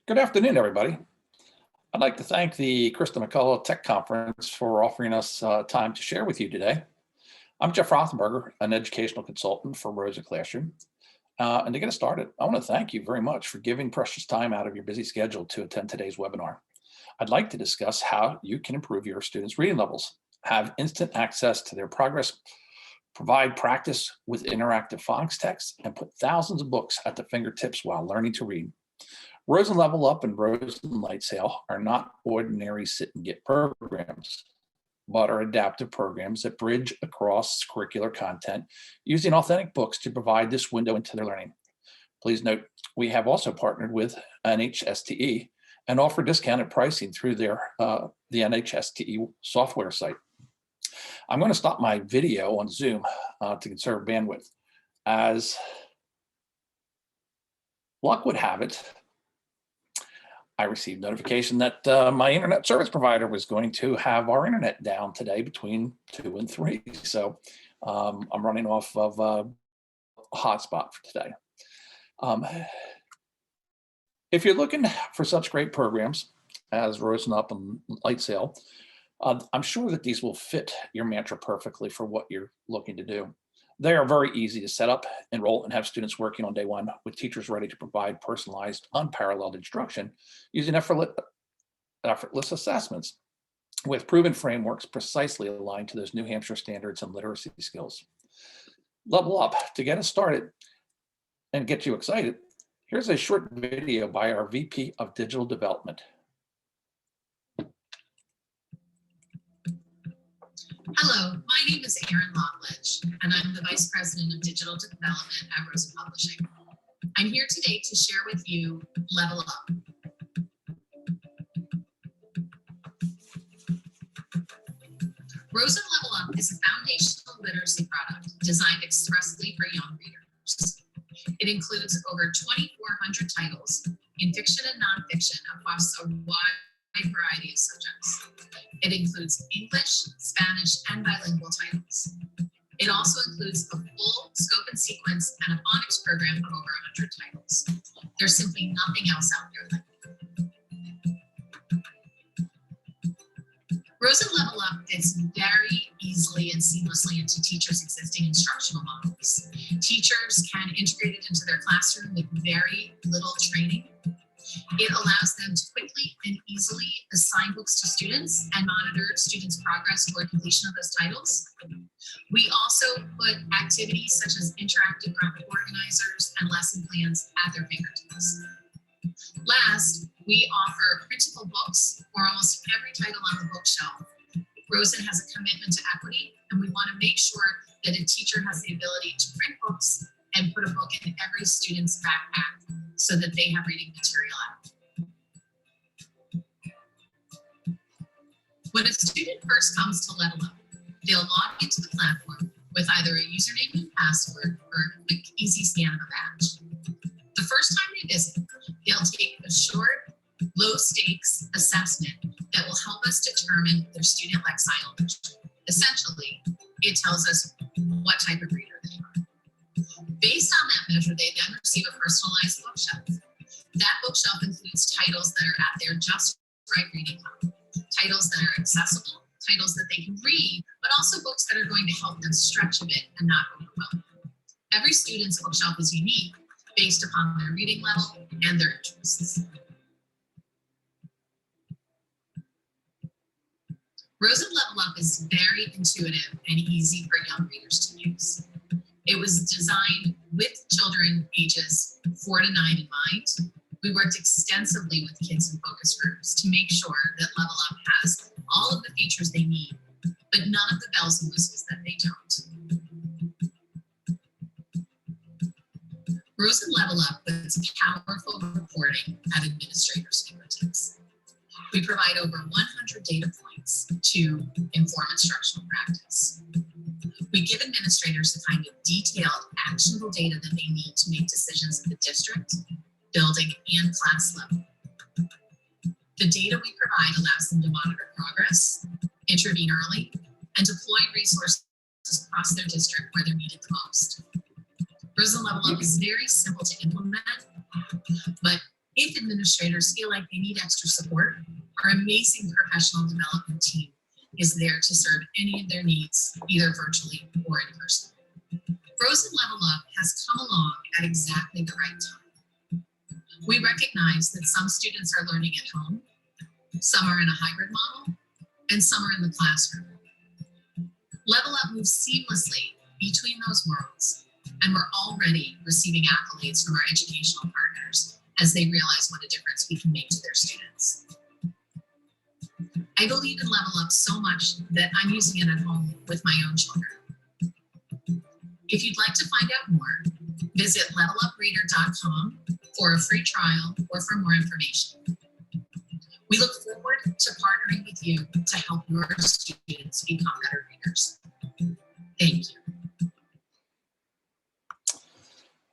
Good afternoon, everybody. I'd like to thank the Krista McCullough Tech Conference for offering us time to share with you today. I'm Jeff Rothenberger, an educational consultant for Rosen Classroom. And to get us started, I want to thank you very much for giving precious time out of your busy schedule to attend today's webinar. I'd like to discuss how you can improve your students' reading levels, have instant access to their progress, provide practice with interactive phonics text, and put thousands of books at the fingertips while learning to read. Rosen Level Up and Rosen Light Sail are not ordinary sit and get programs, but are adaptive programs that bridge across curricular content using authentic books to provide this window into their learning. Please note, we have also partnered with NHCMTC and offer discounted pricing through the NHCMTC software site. I'm going to stop my video on Zoom to conserve bandwidth. As luck would have it, I received notification that my internet service provider was going to have our internet down today between 2 and 3. So I'm running off of a hotspot for today. If you're looking for such great programs as Rosen Up and Light Sail, I'm sure that these will fit your mantra perfectly for what you're looking to do. They are very easy to set up, enroll, and have students working on day one with teachers ready to provide personalized, unparalleled instruction using effortless assessments with proven frameworks precisely aligned to those New Hampshire standards and literacy skills. Level Up, to get us started and get you excited, here's a short video by our VP of Digital Development. Hello, my name is Erin Lockledge, and I'm the Vice President of Digital Development at Rosen Publishing. I'm here today to share with you Level Up. Rosen Level Up is a foundational literacy product designed expressly for young readers. It includes over 2,400 titles in fiction and nonfiction across a wide variety of subjects. It includes English, Spanish, and bilingual titles. It also includes a full scope and sequence and a phonics program of over 100 titles. There's simply nothing else out there like it. Rosen Level Up fits very easily and seamlessly into teachers' existing instructional models. Teachers can integrate it into their classroom with very little training. It allows them to quickly and easily assign books to students and monitor students' progress toward completion of those titles. We also put activities such as interactive graphic organizers and lesson plans at their fingertips. Last, we offer printable books for almost every title on the bookshelf. Rosen has a commitment to equity, and we want to make sure that a teacher has the ability to print books and put a book in every student's backpack so that they have reading material out. When a student first comes to Level Up, they'll log into the platform with either a username and password or a quick, easy scan of a badge. The first time they visit, they'll take a short, low-stakes assessment that will help us determine their student lexicology. Essentially, it tells us what type of reader they are. Based on that measure, they then receive a personalized bookshelf. That bookshelf includes titles that are at their just right reading level, titles that are accessible, titles that they can read, but also books that are going to help them stretch a bit and not overwhelm. Every student's bookshelf is unique based upon their reading level and their interests. Rosen Level Up is very intuitive and easy for young readers to use. It was designed with children ages 4 to 9 in mind. We worked extensively with kids in focus groups to make sure that Level Up has all of the features they need, but none of the bells and whistles that they don't. Rosen Level Up puts powerful reporting at administrators' fingertips. We provide over 100 data points to inform instructional practice. We give administrators the kind of detailed, actionable data that they need to make decisions at the district, building, and class level. The data we provide allows them to monitor progress, intervene early, and deploy resources across their district where they're needed the most. Rosen Level Up is very simple to implement, but If administrators feel like they need extra support, our amazing professional development team is there to serve any of their needs, either virtually or in person. Rosen Level Up has come along at exactly the right time. We recognize that some students are learning at home, some are in a hybrid model, and some are in the classroom. Level Up moves seamlessly between those worlds, and we're already receiving accolades from our educational partners as they realize what a difference we can make to their students. I believe in Level Up so much that I'm using it at home with my own children. If you'd like to find out more, visit levelupreader.com for a free trial or for more information. We look forward to partnering with you to help your students become better readers. Thank you.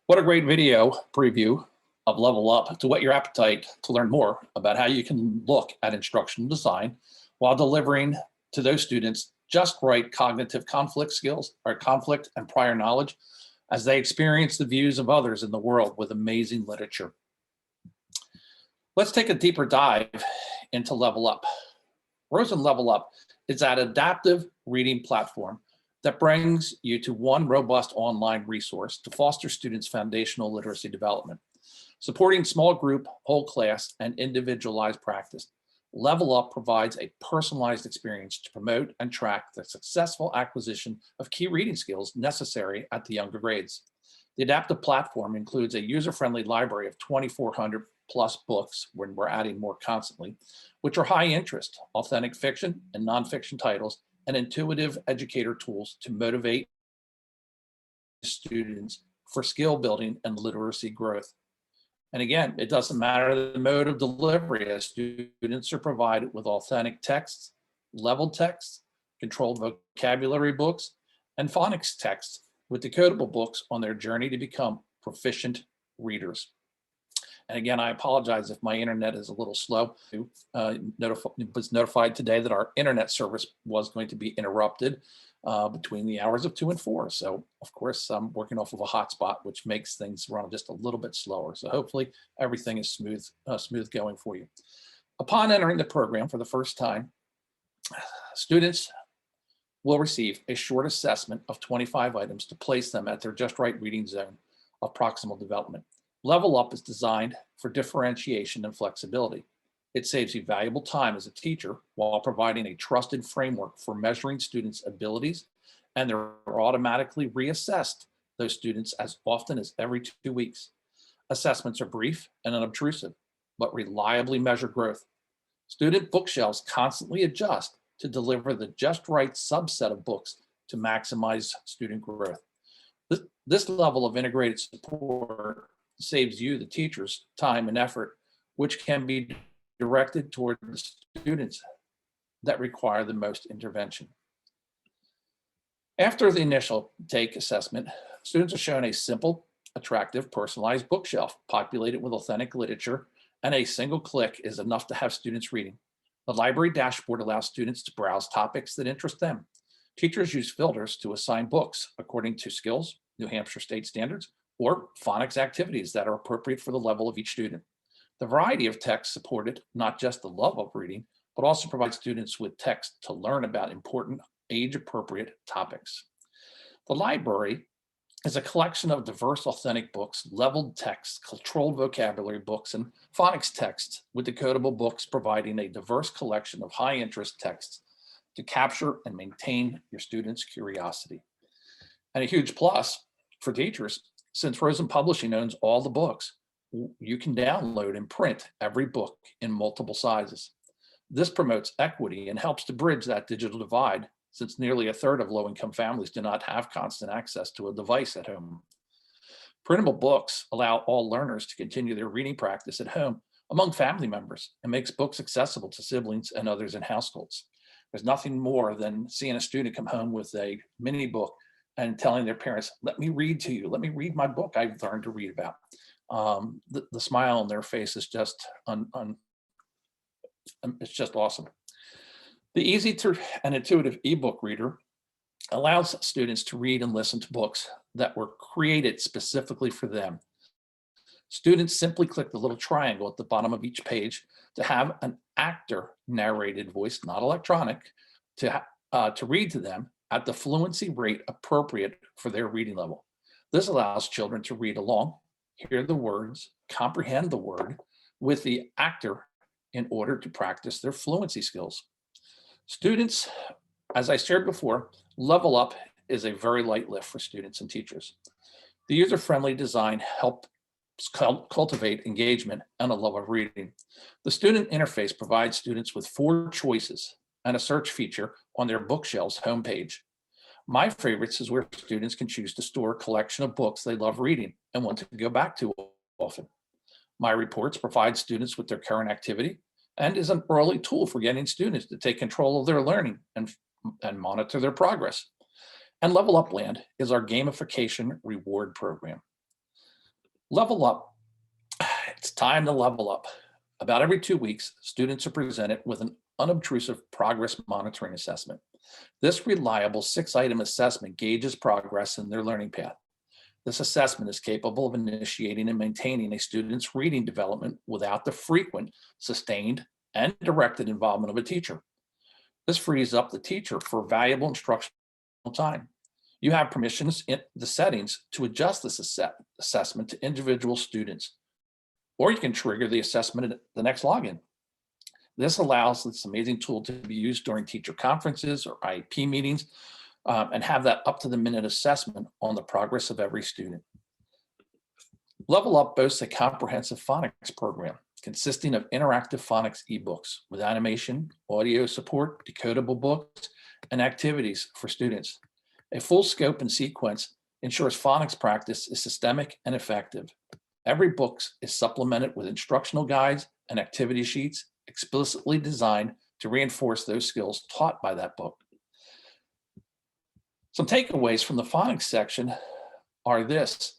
What a great video preview of Level Up to whet your appetite to learn more about how you can look at instructional design while delivering to those students just right cognitive conflict skills or conflict and prior knowledge as they experience the views of others in the world with amazing literature. Let's take a deeper dive into Level Up. Rosen Level Up is that adaptive reading platform that brings you to one robust online resource to foster students' foundational literacy development, supporting small group, whole class, and individualized practice. Level Up provides a personalized experience to promote and track the successful acquisition of key reading skills necessary at the younger grades. The adaptive platform includes a user-friendly library of 2,400 plus books, when we're adding more constantly, which are high interest, authentic fiction and nonfiction titles, and intuitive educator tools to motivate students for skill building and literacy growth. And again, it doesn't matter the mode of delivery, as students are provided with authentic texts, leveled texts, controlled vocabulary books, and phonics texts with decodable books on their journey to become proficient readers. And again, I apologize if my internet is a little slow. Was notified today that our internet service was going to be interrupted between the hours of 2 and 4. So of course, I'm working off of a hotspot, which makes things run just a little bit slower. So hopefully everything is smooth going for you. Upon entering the program for the first time, students will receive a short assessment of 25 items to place them at their just right reading zone of proximal development. Level Up is designed for differentiation and flexibility. It saves you valuable time as a teacher while providing a trusted framework for measuring students' abilities, and they're automatically reassessed, those students, as often as every 2 weeks. Assessments are brief and unobtrusive, but reliably measure growth. Student bookshelves constantly adjust to deliver the just right subset of books to maximize student growth. This level of integrated support saves you, the teachers, time and effort, which can be directed toward the students that require the most intervention. After the initial take assessment, students are shown a simple, attractive, personalized bookshelf populated with authentic literature, and a single click is enough to have students reading. The library dashboard allows students to browse topics that interest them. Teachers use filters to assign books according to skills, New Hampshire state standards, or phonics activities that are appropriate for the level of each student. The variety of text supported not just the love of reading, but also provides students with text to learn about important age-appropriate topics. The library is a collection of diverse, authentic books, leveled texts, controlled vocabulary books, and phonics texts, with decodable books providing a diverse collection of high-interest texts to capture and maintain your students' curiosity. And a huge plus for teachers, since Rosen Publishing owns all the books, you can download and print every book in multiple sizes. This promotes equity and helps to bridge that digital divide, since nearly a third of low-income families do not have constant access to a device at home. Printable books allow all learners to continue their reading practice at home among family members and makes books accessible to siblings and others in households. There's nothing more than seeing a student come home with a mini book and telling their parents, let me read to you, let me read my book I've learned to read about. The smile on their face is just, it's just awesome. The easy and intuitive ebook reader allows students to read and listen to books that were created specifically for them. Students simply click the little triangle at the bottom of each page to have an actor narrated voice, not electronic, to read to them at the fluency rate appropriate for their reading level. This allows children to read along, hear the words, comprehend the word with the actor in order to practice their fluency skills. Students, as I shared before, Level Up is a very light lift for students and teachers. The user-friendly design helps cultivate engagement and a love of reading. The student interface provides students with 4 choices and a search feature on their bookshelves homepage. My favorites is where students can choose to store a collection of books they love reading and want to go back to often. My reports provide students with their current activity and is an early tool for getting students to take control of their learning and monitor their progress. And Level Up Land is our gamification reward program. Level Up, it's time to level up. About every 2 weeks, students are presented with an unobtrusive progress monitoring assessment. This reliable 6-item assessment gauges progress in their learning path. This assessment is capable of initiating and maintaining a student's reading development without the frequent, sustained, and directed involvement of a teacher. This frees up the teacher for valuable instructional time. You have permissions in the settings to adjust this assessment to individual students, or you can trigger the assessment at the next login. This allows this amazing tool to be used during teacher conferences or IEP meetings and have that up-to-the-minute assessment on the progress of every student. Level Up boasts a comprehensive phonics program consisting of interactive phonics ebooks with animation, audio support, decodable books, and activities for students. A full scope and sequence ensures phonics practice is systemic and effective. Every book is supplemented with instructional guides and activity sheets explicitly designed to reinforce those skills taught by that book. Some takeaways from the phonics section are this.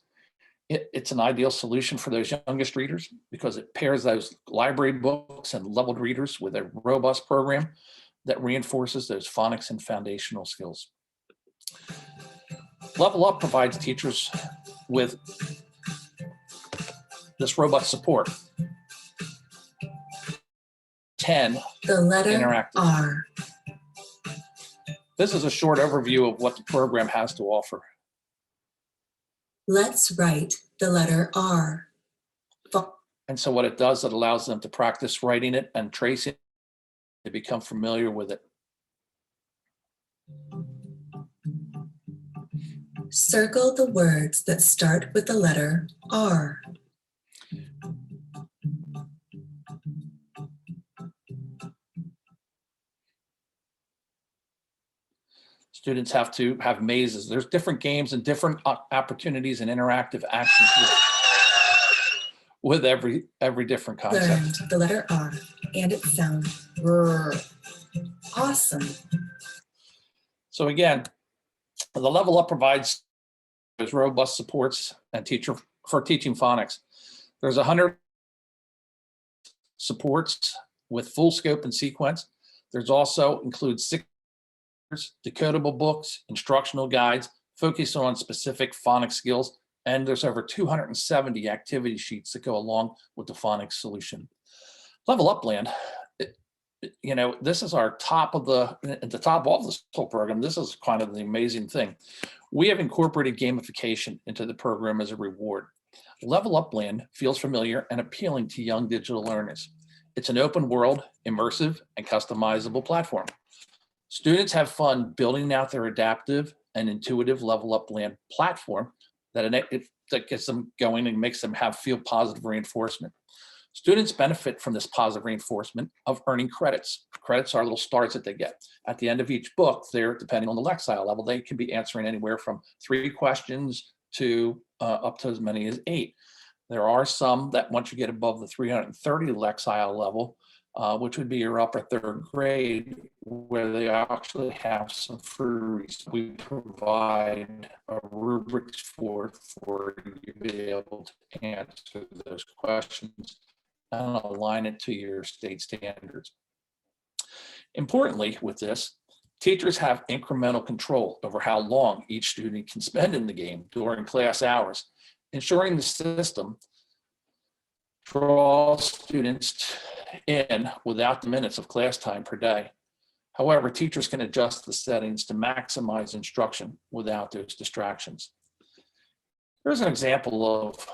It's an ideal solution for those youngest readers because it pairs those library books and leveled readers with a robust program that reinforces those phonics and foundational skills. Level Up provides teachers with this robust support. 10, The letter interactive. R. This is a short overview of what the program has to offer. Let's write the letter R. And so what it does, it allows them to practice writing it and tracing it to become familiar with it. Circle the words that start with the letter R. Students have to have mazes. There's different games and different opportunities and interactive actions with every different concept. Learned the letter R and its sound R. Awesome. So again, the Level Up provides those robust supports and for teaching phonics. There's 100 supports with full scope and sequence. There's also includes 6 decodable books, instructional guides, focused on specific phonics skills, and there's over 270 activity sheets that go along with the phonics solution. Level Up Land, this is our top of at the top of this whole program. This is kind of the amazing thing. We have incorporated gamification into the program as a reward. Level Up Land feels familiar and appealing to young digital learners. It's an open world, immersive, and customizable platform. Students have fun building out their adaptive and intuitive Level Up Land platform that gets them going and makes them feel positive reinforcement. Students benefit from this positive reinforcement of earning credits. Credits are little stars that they get. At the end of each book, they're, depending on the Lexile level, they can be answering anywhere from 3 questions to up to as many as 8. There are some that once you get above the 330 Lexile level, which would be your upper 3rd grade, where they actually have some free. We provide a rubrics for you to be able to answer those questions and align it to your state standards. Importantly, with this, teachers have incremental control over how long each student can spend in the game during class hours, ensuring the system draw students in without the minutes of class time per day. However, teachers can adjust the settings to maximize instruction without those distractions. Here's an example of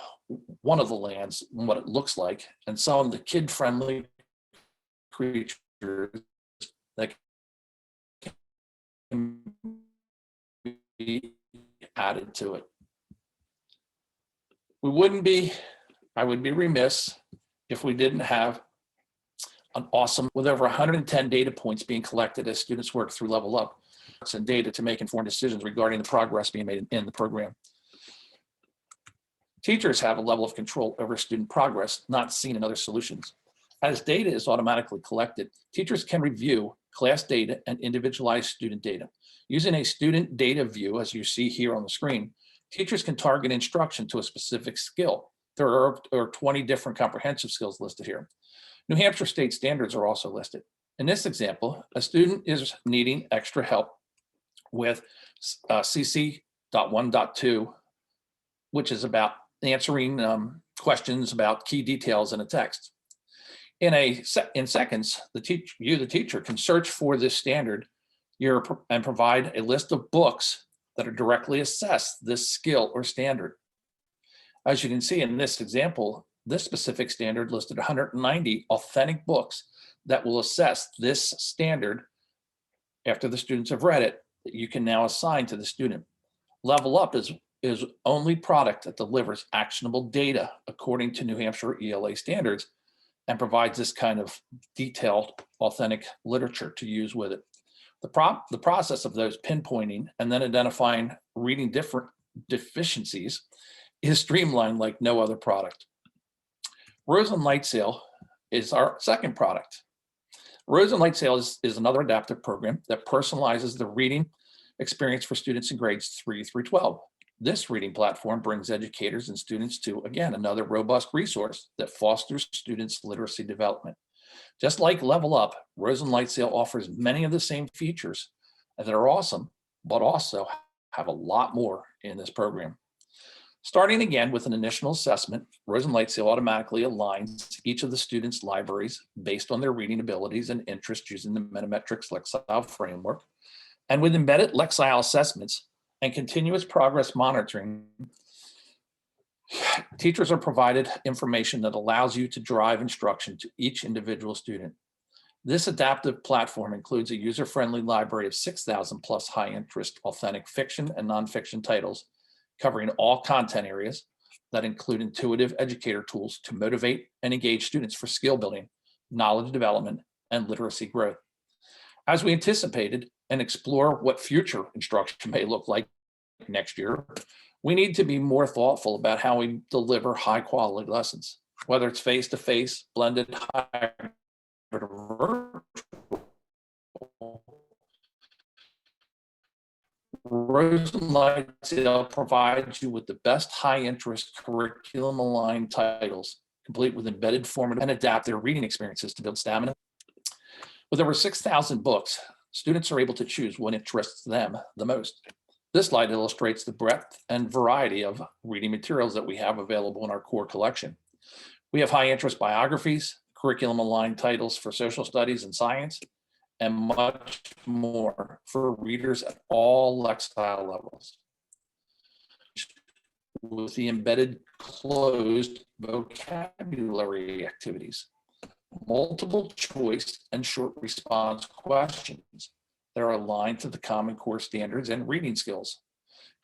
one of the lands and what it looks like, and some of the kid-friendly creatures that can be added to it. I would be remiss if we didn't have an awesome, with over 110 data points being collected as students work through Level Up, and data to make informed decisions regarding the progress being made in the program. Teachers have a level of control over student progress not seen in other solutions. As data is automatically collected, teachers can review class data and individualized student data. Using a student data view, as you see here on the screen, teachers can target instruction to a specific skill. There are 20 different comprehensive skills listed here. New Hampshire state standards are also listed. In this example, a student is needing extra help with CC.1.2, which is about answering questions about key details in a text. In seconds, the teacher, can search for this standard and provide a list of books that are directly assess this skill or standard. As you can see in this example, this specific standard listed 190 authentic books that will assess this standard after the students have read it, that you can now assign to the student. Level Up is only product that delivers actionable data according to New Hampshire ELA standards and provides this kind of detailed, authentic literature to use with it. The process of those pinpointing and then identifying reading different deficiencies is streamlined like no other product. Rosen Lightsail is our second product. Rosen Lightsail is another adaptive program that personalizes the reading experience for students in grades 3 through 12. This reading platform brings educators and students to, again, another robust resource that fosters students' literacy development. Just like Level Up, Rosen Lightsail offers many of the same features that are awesome, but also have a lot more in this program. Starting again with an initial assessment, Rosen Lightsail automatically aligns each of the students' libraries based on their reading abilities and interests using the Metametrics Lexile framework. And with embedded Lexile assessments and continuous progress monitoring, teachers are provided information that allows you to drive instruction to each individual student. This adaptive platform includes a user-friendly library of 6,000 plus high-interest authentic fiction and nonfiction titles, covering all content areas that include intuitive educator tools to motivate and engage students for skill building, knowledge development, and literacy growth. As we anticipated and explore what future instruction may look like next year, we need to be more thoughtful about how we deliver high quality lessons, whether it's face-to-face, blended, hybrid, or virtual. Rosen Lightsail provides you with the best high-interest curriculum-aligned titles, complete with embedded formative and adaptive reading experiences to build stamina. With over 6,000 books, students are able to choose what interests them the most. This slide illustrates the breadth and variety of reading materials that we have available in our core collection. We have high-interest biographies, curriculum-aligned titles for social studies and science, and much more for readers at all Lexile levels. With the embedded closed vocabulary activities, multiple choice and short response questions that are aligned to the Common Core standards and reading skills.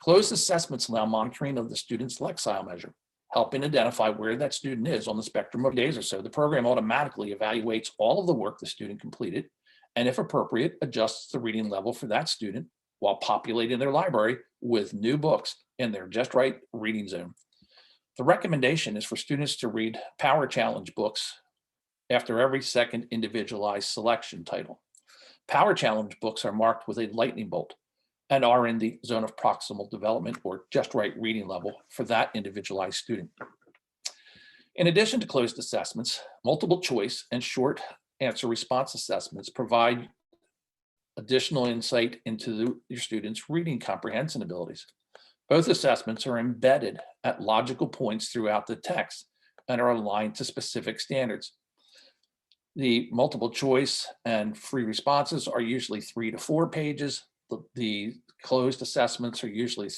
Closed assessments allow monitoring of the student's Lexile measure, helping identify where that student is on the spectrum of days or so. The program automatically evaluates all of the work the student completed, and if appropriate, adjusts the reading level for that student while populating their library with new books in their just right reading zone. The recommendation is for students to read Power Challenge books after every second individualized selection title. Power Challenge books are marked with a lightning bolt and are in the zone of proximal development or just right reading level for that individualized student. In addition to closed assessments, multiple choice and short answer response assessments provide additional insight into your students' reading comprehension abilities. Both assessments are embedded at logical points throughout the text, and are aligned to specific standards. The multiple choice and free responses are usually 3 to 4 pages. The closed assessments are usually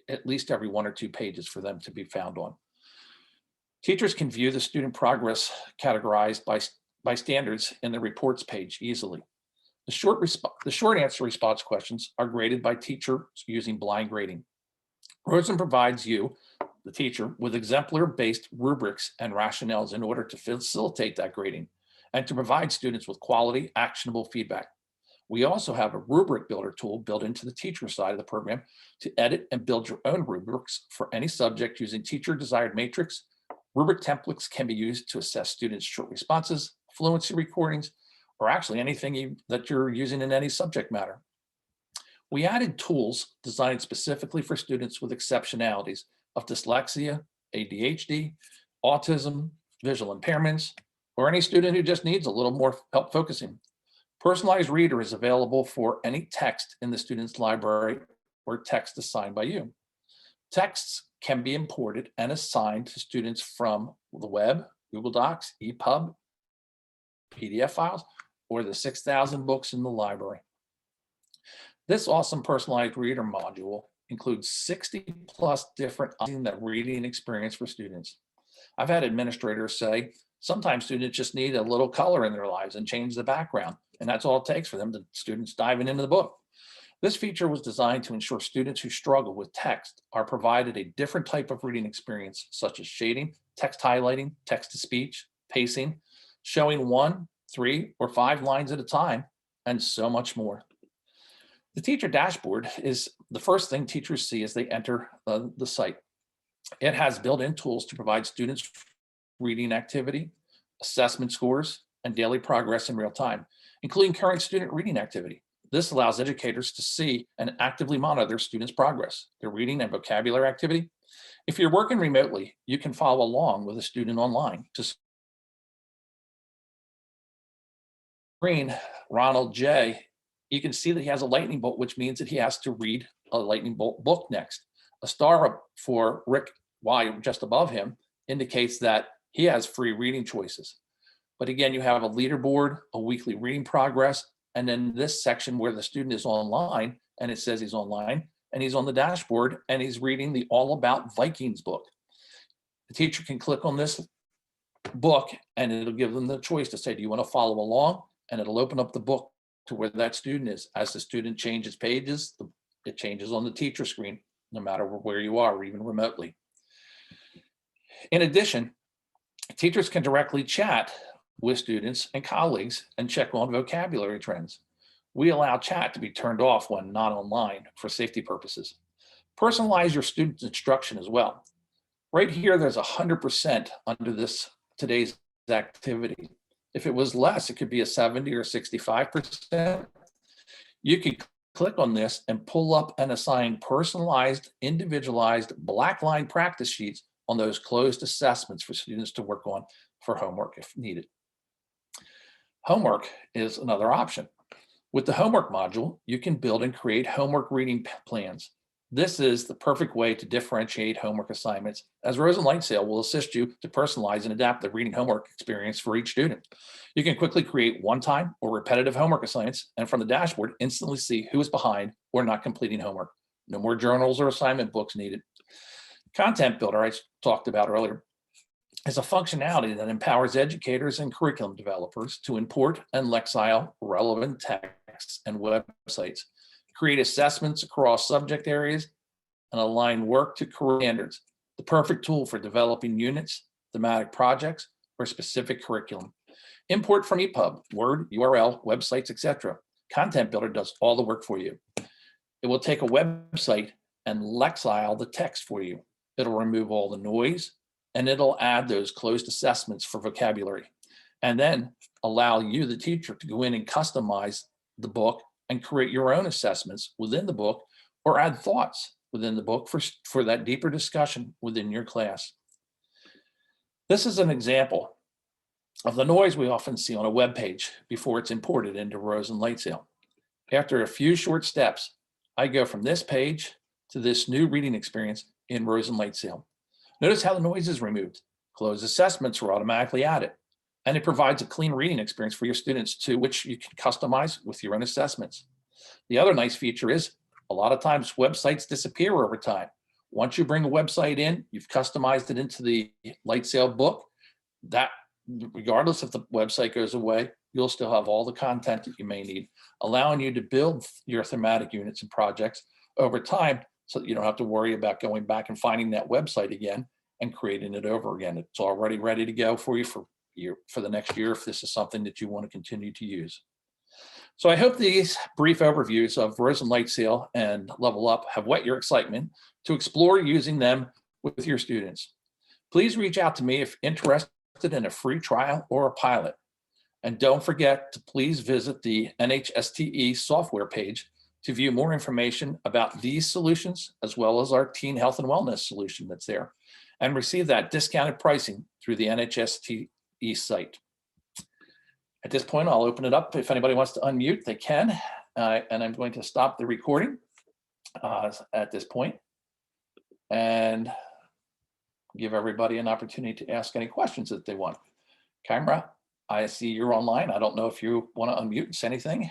at least every 1 or 2 pages for them to be found on. Teachers can view the student progress categorized by standards in the reports page easily. The short answer response questions are graded by teachers using blind grading. Rosen provides you, the teacher, with exemplar-based rubrics and rationales in order to facilitate that grading and to provide students with quality, actionable feedback. We also have a rubric builder tool built into the teacher side of the program to edit and build your own rubrics for any subject using teacher-desired matrix. Rubric templates can be used to assess students' short responses, fluency recordings, or actually anything that you're using in any subject matter. We added tools designed specifically for students with exceptionalities of dyslexia, ADHD, autism, visual impairments, or any student who just needs a little more help focusing. Personalized Reader is available for any text in the student's library or text assigned by you. Texts can be imported and assigned to students from the web, Google Docs, EPUB, PDF files, or the 6,000 books in the library. This awesome Personalized Reader module includes 60 plus different that reading experience for students. I've had administrators say sometimes students just need a little color in their lives and change the background, and that's all it takes for them to students diving into the book. This feature was designed to ensure students who struggle with text are provided a different type of reading experience, such as shading, text highlighting, text-to-speech, pacing, showing 1, 3, or 5 lines at a time, and so much more. The teacher dashboard is the first thing teachers see as they enter the site. It has built-in tools to provide students reading activity, assessment scores, and daily progress in real time, including current student reading activity. This allows educators to see and actively monitor their students' progress, their reading and vocabulary activity. If you're working remotely, you can follow along with a student online. To screen, Ronald J., you can see that he has a lightning bolt, which means that he has to read a lightning bolt book next. A star for Rick Y just above him indicates that he has free reading choices. But again, you have a leaderboard, a weekly reading progress, and then this section where the student is online, and it says he's online, and he's on the dashboard, and he's reading the All About Vikings book. The teacher can click on this book, and it'll give them the choice to say, do you want to follow along? And it'll open up the book to where that student is. As the student changes pages, it changes on the teacher screen, no matter where you are, or even remotely. In addition, teachers can directly chat with students and colleagues and check on vocabulary trends. We allow chat to be turned off when not online for safety purposes. Personalize your student's instruction as well. Right here, there's 100% under today's activity. If it was less, it could be a 70 or 65%. You could click on this and pull up and assign personalized, individualized black line practice sheets on those closed assessments for students to work on for homework if needed. Homework is another option. With the homework module, you can build and create homework reading plans. This is the perfect way to differentiate homework assignments, as Rosen Lightsail will assist you to personalize and adapt the reading homework experience for each student. You can quickly create one-time or repetitive homework assignments, and from the dashboard, instantly see who is behind or not completing homework. No more journals or assignment books needed. Content Builder, I talked about earlier, is a functionality that empowers educators and curriculum developers to import and lexile relevant texts and websites, create assessments across subject areas, and align work to curriculum standards. The perfect tool for developing units, thematic projects, or specific curriculum. Import from EPUB, Word, URL, websites, etc. Content Builder does all the work for you. It will take a website and lexile the text for you. It'll remove all the noise, and it'll add those closed assessments for vocabulary, and then allow you, the teacher, to go in and customize the book and create your own assessments within the book, or add thoughts within the book for that deeper discussion within your class. This is an example of the noise we often see on a web page before it's imported into Rosen Lightsail. After a few short steps, I go from this page to this new reading experience in Rosen Lightsail. Notice how the noise is removed. Closed assessments are automatically added. And it provides a clean reading experience for your students to which you can customize with your own assessments. The other nice feature is a lot of times websites disappear over time. Once you bring a website in, you've customized it into the Lightsail book, that regardless if the website goes away, you'll still have all the content that you may need, allowing you to build your thematic units and projects over time so that you don't have to worry about going back and finding that website again and creating it over again. It's already ready to go for you for the next year if this is something that you want to continue to use. So I hope these brief overviews of Rosen Lightsail and Level Up have whet your excitement to explore using them with your students. Please reach out to me if interested in a free trial or a pilot. And don't forget to please visit the NHSTE software page to view more information about these solutions, as well as our teen health and wellness solution that's there, and receive that discounted pricing through the NHSTE site. At this point, I'll open it up. If anybody wants to unmute, they can. And I'm going to stop the recording at this point and give everybody an opportunity to ask any questions that they want. Camera, I see you're online. I don't know if you want to unmute and say anything.